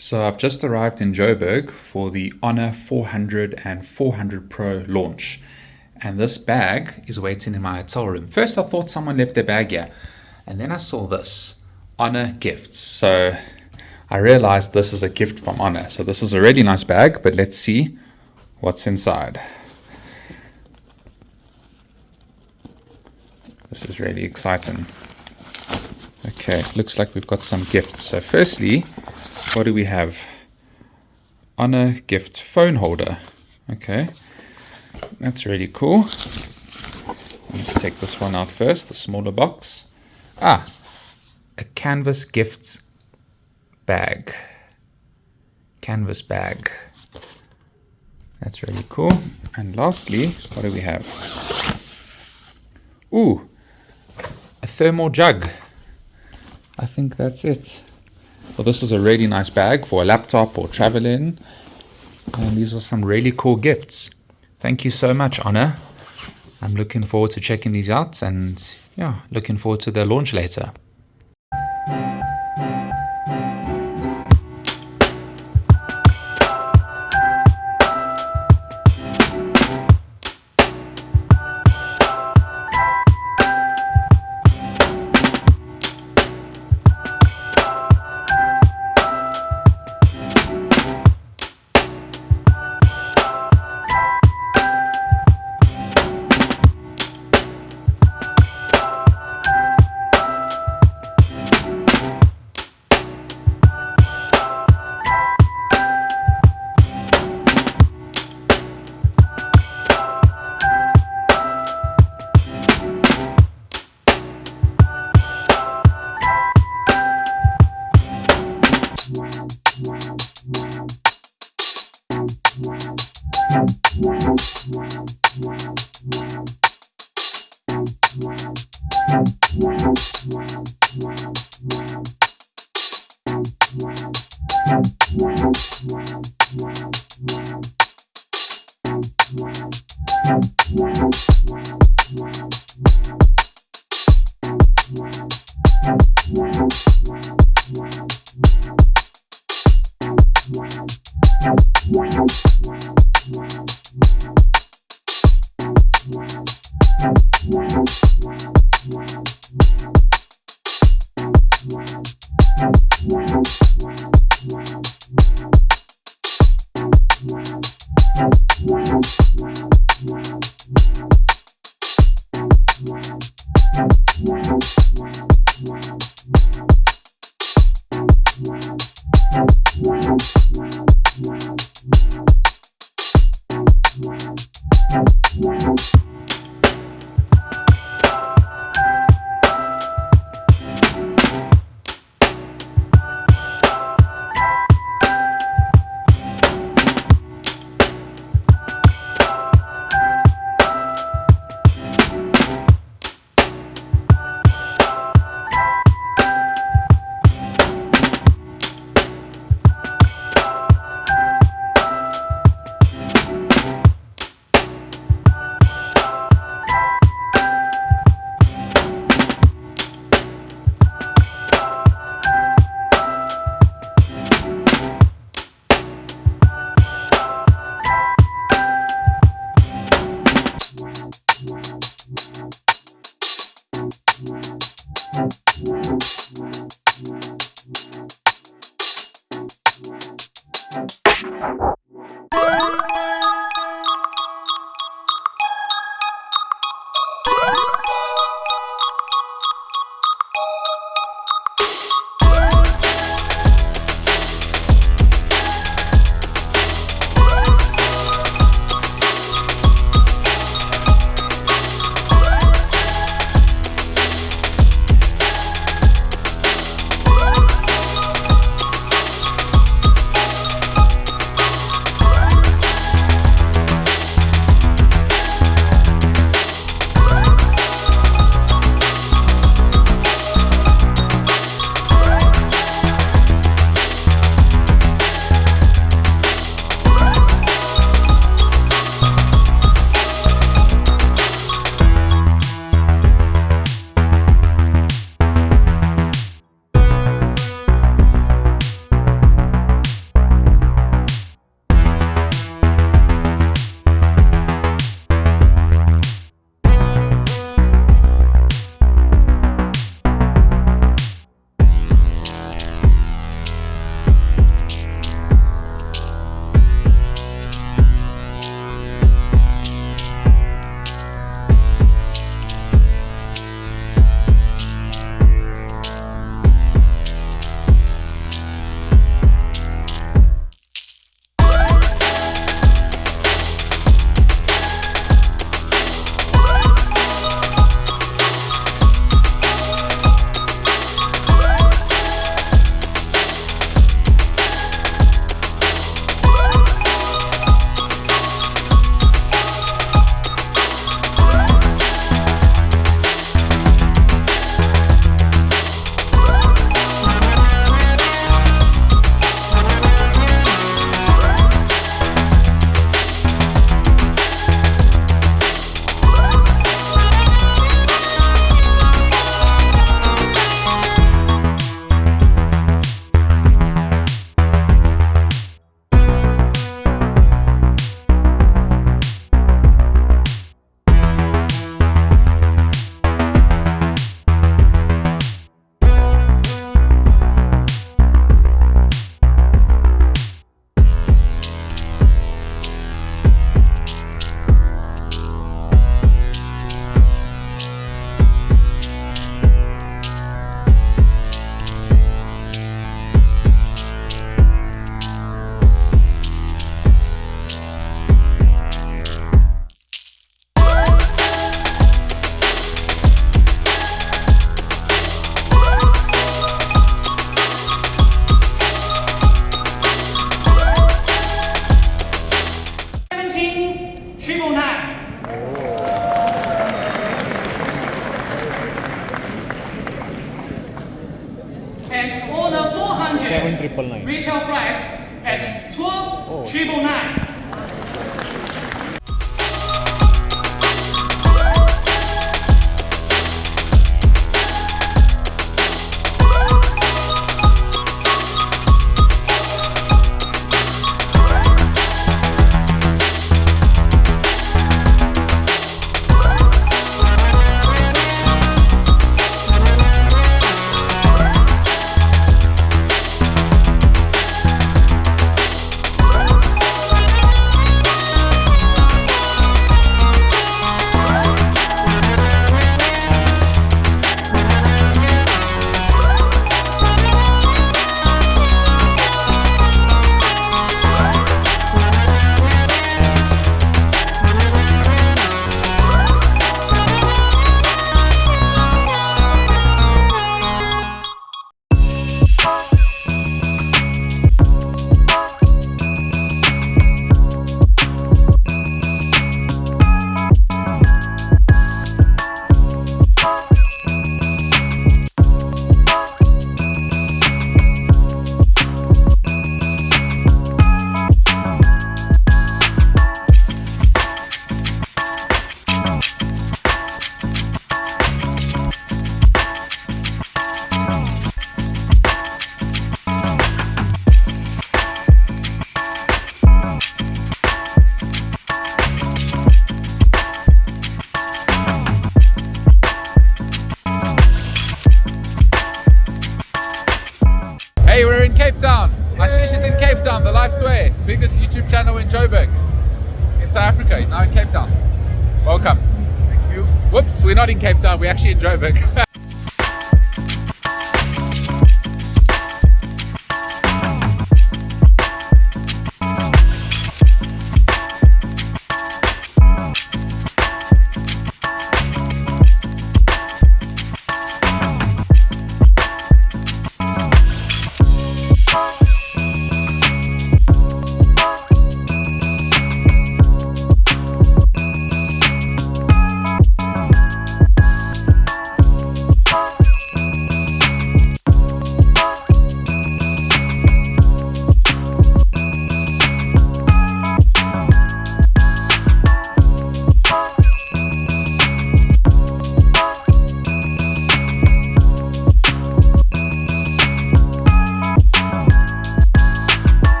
So I've just arrived in Joburg for the Honor 400 and 400 Pro launch. And this bag is waiting in my hotel room. First I thought someone left their bag here. And then I saw this, Honor Gifts. So I realized this is a gift from Honor. So this is a really nice bag, but let's see what's inside. This is really exciting. Okay, looks like we've got some gifts. So firstly, what do we have? Honor gift phone holder. Okay, that's really cool. Let's take this one out first, the smaller box. A canvas gifts bag. Canvas bag. That's really cool. And lastly, what do we have? Ooh, a thermal jug. I think that's it. Well, this is a really nice bag for a laptop or travel in. And these are some really cool gifts. Thank you so much, Honor. I'm looking forward to checking these out and looking forward to their launch later. 799. Retail price at 12,999. Hey, we're in Cape Town. Ashish is in Cape Town, the Life's Way, biggest YouTube channel in Joburg, in South Africa. He's now in Cape Town. Welcome. Thank you. Whoops, we're not in Cape Town, we're actually in Joburg.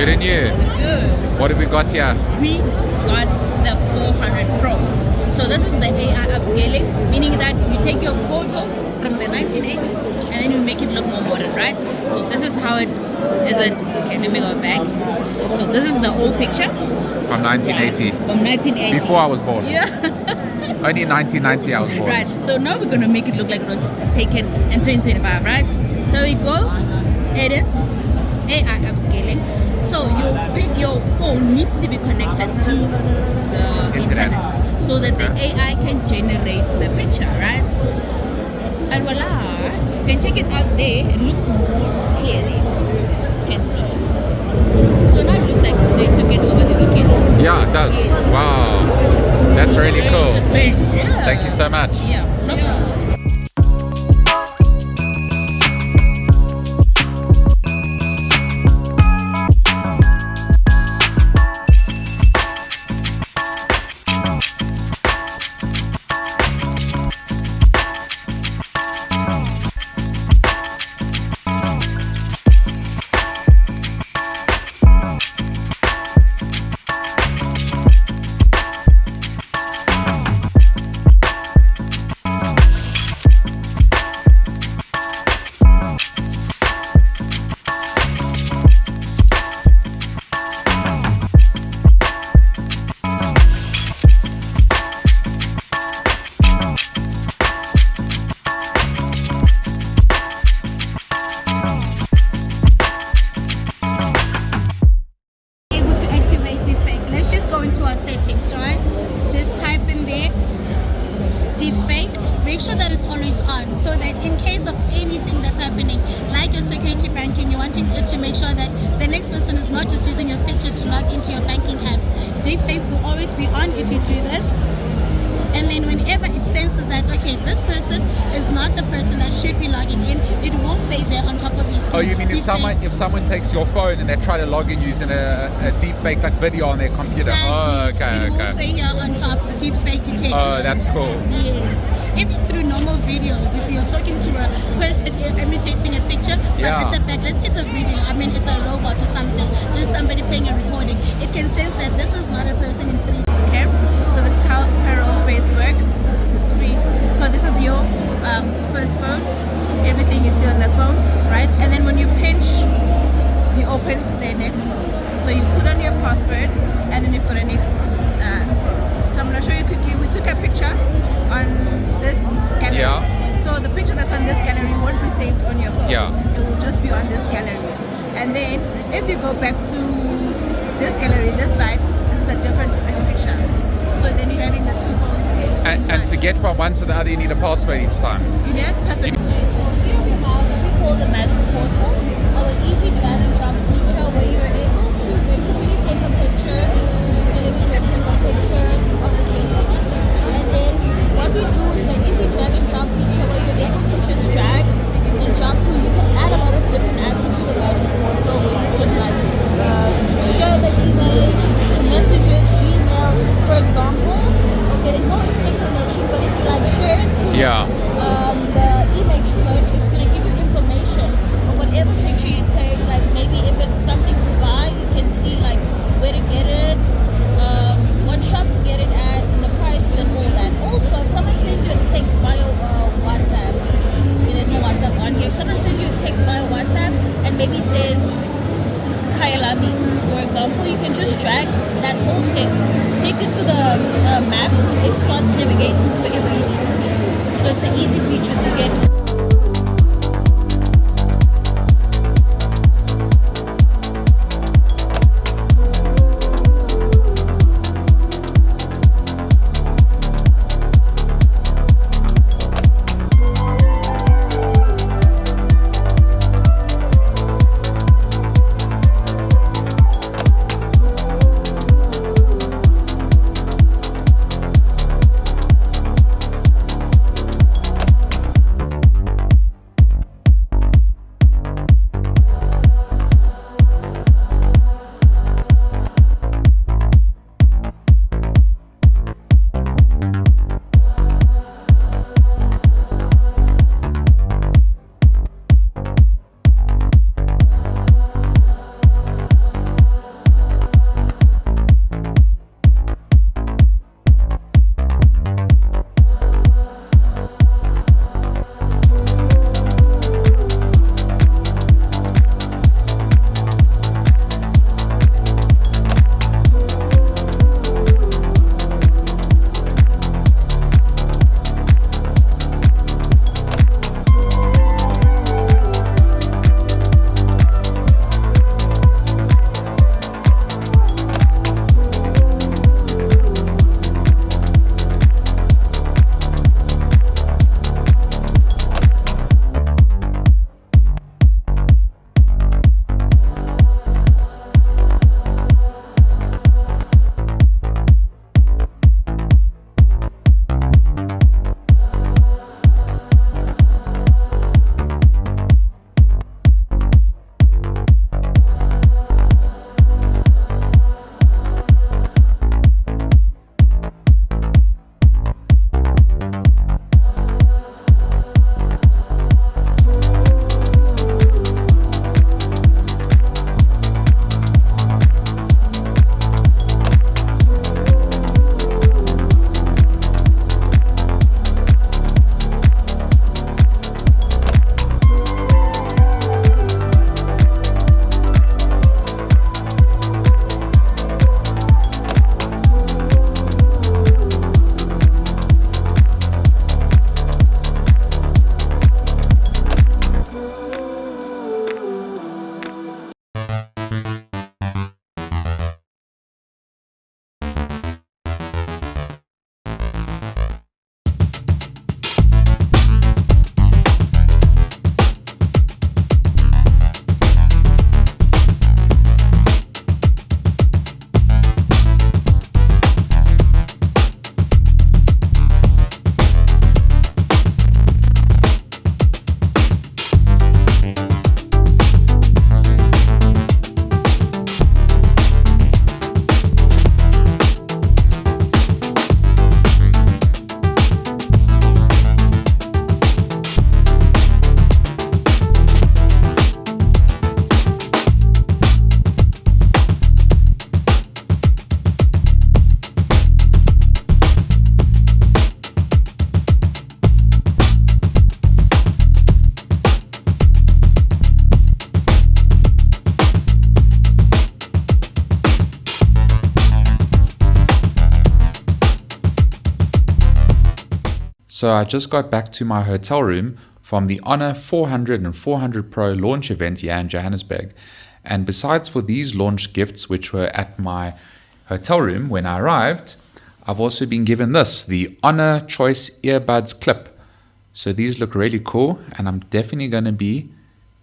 Good and you? Good. What have we got here? We got the 400 Pro. So this is the AI upscaling, meaning that you take your photo from the 1980s and then you make it look more modern, right? So this is how it is. Okay, let me go back. So this is the old picture. From 1980. From 1980. Before I was born. Yeah. Only in 1990 I was born. Right. So now we're gonna make it look like it was taken in 2025, right? So we go, edit, AI upscaling. So your phone needs to be connected to the internet so that the AI can generate the picture, right? And voila, you can check it out there. It looks more clearly. You can see. So now it looks like they took it over the weekend. Yeah, it does. Yes. Wow. That's really Very cool. interesting. Yeah. Thank you so much. Yeah. No problem. Make sure that it's always on so that in case of anything that's happening, like your security banking, you want to make sure that the next person is not just using your picture to log into your banking apps. Deepfake will always be on if you do this. And then whenever it senses that, okay, this person is not the person that should be logging in, it will say there on top of his screen. Oh, you mean if someone takes your phone and they try to log in using a deep fake like video on their computer? Exactly. Oh, okay, It will say here on top, deep fake detection. Oh, that's cool. Yes. Even through normal videos, if you're talking to a person imitating a picture, but Yeah. at the back, let's say it's a video, I mean it's a robot or something, just somebody playing a recording, it can sense that this is not a person in 3D. Okay, so this is how parallel space work. 2, 3. So this is your first phone. Everything you see on the phone, right? And then when you pinch, you open the next phone. So you put on your password, and then you've got a next phone. So I'm gonna show you quickly. We took a picture on this gallery. Yeah. So the picture that's on this gallery won't be saved on your phone. Yeah. It will just be on this gallery. And then if you go back to this gallery, this side, this is a different picture. So then you're having the 2 phones in. And to get from one to the other, you need a password each time. You need a password. Okay, so here we have what we call the magic portal, our easy drag and drop feature where you're able to basically take a picture, and then we just take a picture of the gentleman, and then what we do is the easy drag and drop feature where you're able to just drag and drop to, you can add a lot of different apps to the magic portal where you can like share the image to messages, Gmail, for example. Okay, there's no internet connection, but if you like share it to Yeah. the image search, it's going to give you information of whatever picture you take. Like maybe if it's something to buy, you can see like where to get it, what shop to get it at, and the price and all that. Also, if someone sends you a text via WhatsApp, there's no WhatsApp on here. If someone sends you a text via WhatsApp and maybe says Kyalami, for example, you can just drag that whole text, take it to the maps, it starts navigating to wherever you need to be. So it's an easy feature to get to. So I just got back to my hotel room from the Honor 400 and 400 Pro launch event here in Johannesburg. And besides for these launch gifts, which were at my hotel room when I arrived, I've also been given this, the Honor Choice Earbuds Clip. So these look really cool, and I'm definitely going to be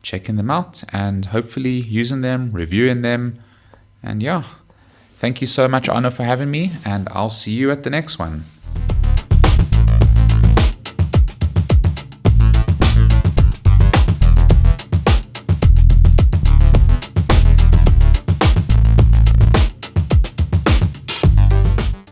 checking them out and hopefully using them, reviewing them. And yeah, thank you so much, Honor, for having me, and I'll see you at the next one.